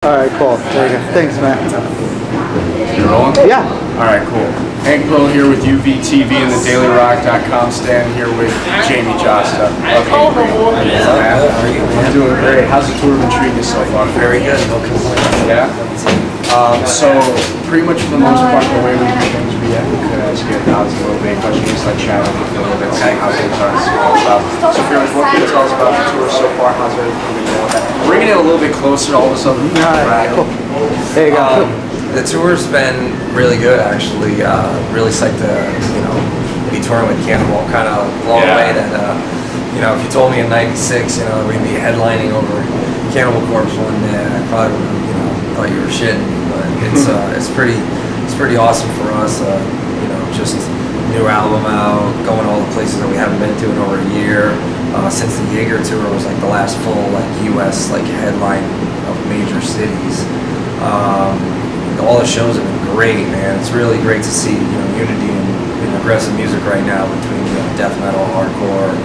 Alright, cool. There you go. Thanks, man. You rolling? Yeah. Alright, cool. Hank Pearl here with UVTV and the DailyRock.com, standing here with Jamey Jasta of Hatebreed. I'm doing great. How's the tour been treating you so far? Very good, no complaints. Yeah? So, pretty much for the most part, the way we do things, we ask you a little bit questions, just like chat with you a little bit, see how things are and all stuff. So, pretty much, what can you tell us about the tour so far? How's everything been going? Bringing it a little bit closer, all of a sudden. Alright, cool. There you go. The tour's been really good, actually. Really psyched to, be touring with Cannibal. Kind of blown away that, if you told me in '96, we'd be headlining over Cannibal Corpse one day, I probably would have, thought you were shitting. But it's pretty awesome for us. Just new album out, going all the places that we haven't been to in over a year. Since the Jaeger tour was like the last full U.S. headline of major cities. All the shows have been great, man. It's really great to see unity in aggressive music right now between death metal, hardcore,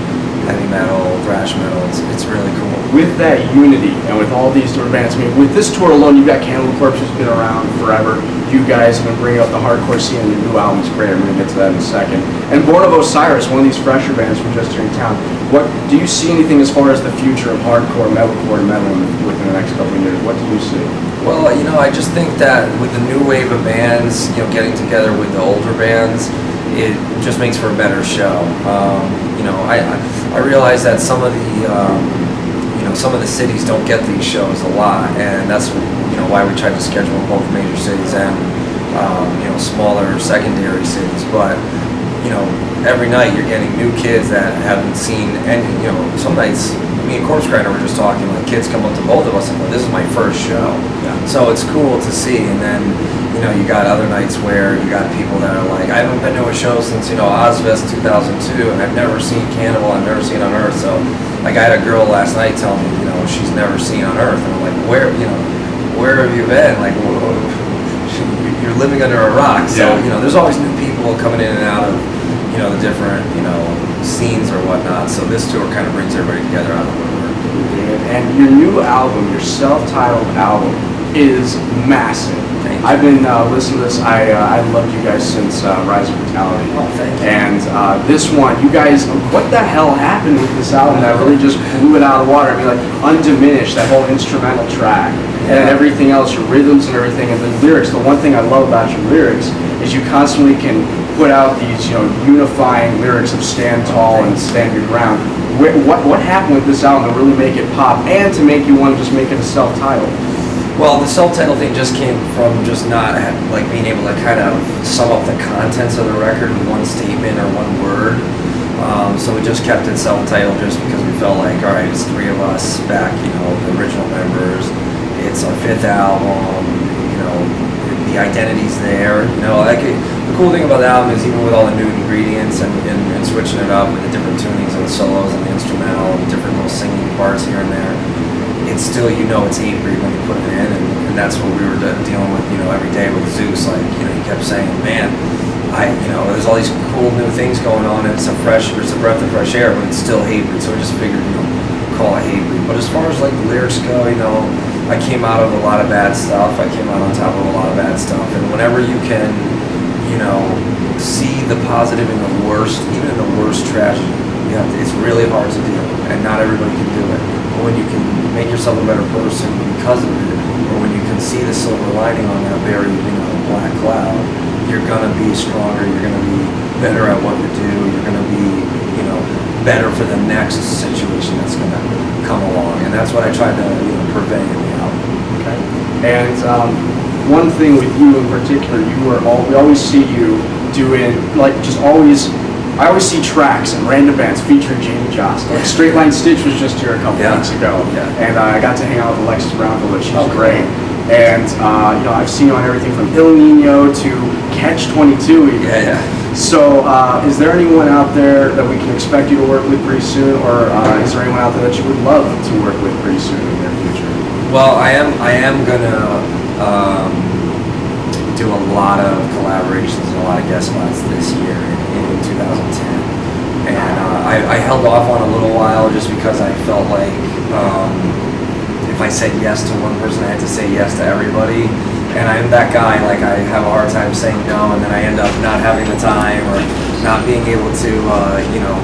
heavy metal, thrash metal. It's really cool. With that unity and with all these tour bands, I mean, with this tour alone, you've got Cannibal Corpse who's been around forever. You guys have been bringing up the hardcore scene, and your new album's great. I'm going to get to that in a second. And Born of Osiris, one of these fresher bands from just here in town. What do you see anything as far as the future of hardcore, metalcore, and metal within the next couple of years? What do you see? Well, I just think that with the new wave of bands, getting together with the older bands, it just makes for a better show. I realize that some of the cities don't get these shows a lot, and that's why we try to schedule in both major cities and smaller secondary cities. But every night you're getting new kids that haven't seen any. Some nights, me and Corpse Grinder were just talking. Kids come up to both of us and go, "This is my first show." Yeah. So it's cool to see. And then you got other nights where you got people that are like, "I haven't been to a show since Ozfest 2002, and I've never seen Cannibal. I've never seen Unearth." So I had a girl last night tell me, she's never seen Unearth, and I'm like, "Where have you been? You're living under a rock." So there's always new people coming in and out of the different scenes or whatnot. So this tour kind of brings everybody together out of the woodwork. And your new album, your self-titled album, is massive. I've been listening to this. I loved you guys since Rise of Brutality. Oh, thank you. And this one, you guys, what the hell happened with this album that really just blew it out of the water? I mean, Undiminished, that whole instrumental track, and everything else, your rhythms and everything, and the lyrics. The one thing I love about your lyrics is you constantly can put out these, unifying lyrics of stand tall and stand your ground. What happened with this album to really make it pop and to make you want to just make it a self-titled? Well, the self-titled thing just came from just not being able to kind of sum up the contents of the record in one statement or one word. So we just kept it self-titled just because we felt like, all right, it's three of us back, the original members. It's our fifth album, the identity's there. The cool thing about the album is even with all the new ingredients and switching it up with the different tunings and the solos and the instrumental and different little singing parts here and there, it's still, it's Hatebreed when you put it in, and that's what we were dealing with, every day with Zeus. He kept saying, man, there's all these cool new things going on, and it's a breath of fresh air, but it's still Hatebreed, so we just figured, call it Hatebreed. But as far as the lyrics go, I came out of a lot of bad stuff. I came out on top of a lot of bad stuff, and whenever you can, see the positive in the worst, even in the worst tragedy, it's really hard to do, and not everybody can do it. But when you can make yourself a better person because of it, or when you can see the silver lining on that very, black cloud, you're gonna be stronger. You're gonna be better at what you do. You're gonna be, better for the next situation that's gonna come along. And that's what I tried to, purvey in the album. Okay. And one thing with you in particular, we always see you doing I always see tracks and random bands featuring Jamey Jasta. Straight Line Stitch was just here a couple weeks ago, and I got to hang out with Alexis Brownfield, she's great. And I've seen you on everything from Il Nino to Catch 22 even. Yeah. So is there anyone out there that we can expect you to work with pretty soon, or is there anyone out there that you would love to work with pretty soon in the near future? Well, I am gonna do a lot of collaborations and a lot of guest spots this year in 2010, and I held off on a little while just because I felt like if I said yes to one person, I had to say yes to everybody. And I'm that guy, like I have a hard time saying no, and then I end up not having the time or not being able to, you know,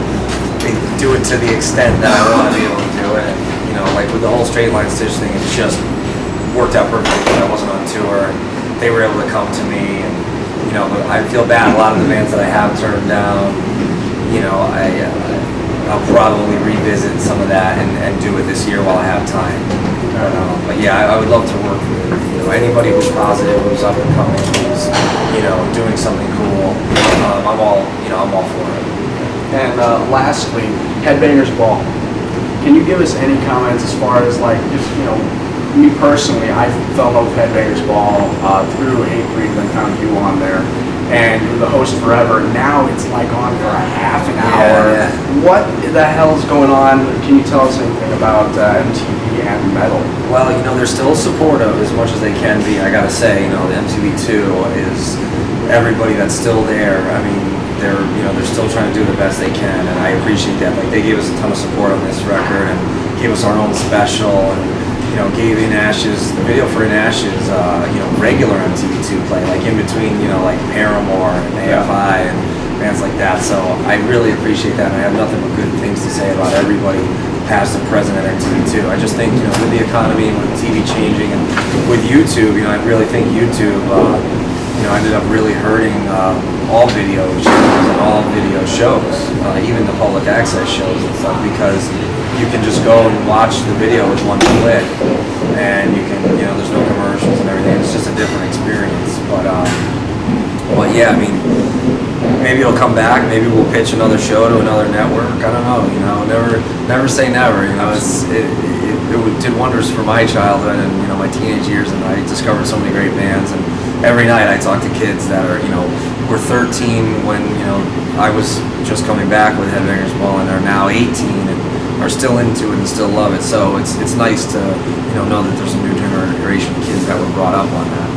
do it to the extent that I want to be able to do it. And, you know, like with the whole straight line stitch thing, it just worked out perfectly because I wasn't on tour. They were able to come to me, and you know, I feel bad. A lot of the bands that I have turned down, you know, I'll probably revisit some of that and do it this year while I have time. But yeah, I would love to work with, you know, anybody who's positive, who's up and coming, who's, you know, doing something cool. I'm all for it. And lastly, Headbangers Ball. Can you give us any comments as far as like, just, you know, me personally, I fell in love with Headbangers Ball through Hatebreed, then found you on there. And you were the host forever. Now it's like on for a half an hour. Yeah. What the hell's going on? Can you tell us anything about MTV and metal? Well, you know, they're still supportive as much as they can be. I gotta say, you know, the MTV2 is everybody that's still there. I mean, they're still trying to do the best they can, and I appreciate that. Like, they gave us a ton of support on this record and gave us our own special, and you know, gave In Ashes, the video for In Ashes, you know, regular MTV2 play, like in between, you know, like Paramore and AFI and bands like that. So I really appreciate that, and I have nothing but good things to say about everybody, past and present at MTV2. I just think, you know, with the economy and with TV changing and with YouTube, you know, I really think YouTube, you know, ended up really hurting all video channels and all video shows, even the public access shows and stuff, because you can just go and watch the video with one click, and you can, you know, there's no commercials and everything. It's just a different experience. But yeah, I mean, maybe it'll come back. Maybe we'll pitch another show to another network. I don't know. You know, never say never. You know, it did wonders for my childhood and, you know, my teenage years, and I discovered so many great bands. And every night I talk to kids that are, you know, were 13 when, you know, I was just coming back with Headbangers Ball, and are now 18 and are still into it and still love it. So it's nice to, you know that there's a new generation of kids that were brought up on that.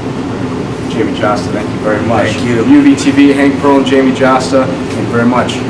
Jamey Jasta, thank you very much. Thank you. UVTV, Hank Pearl and Jamey Jasta, thank you very much.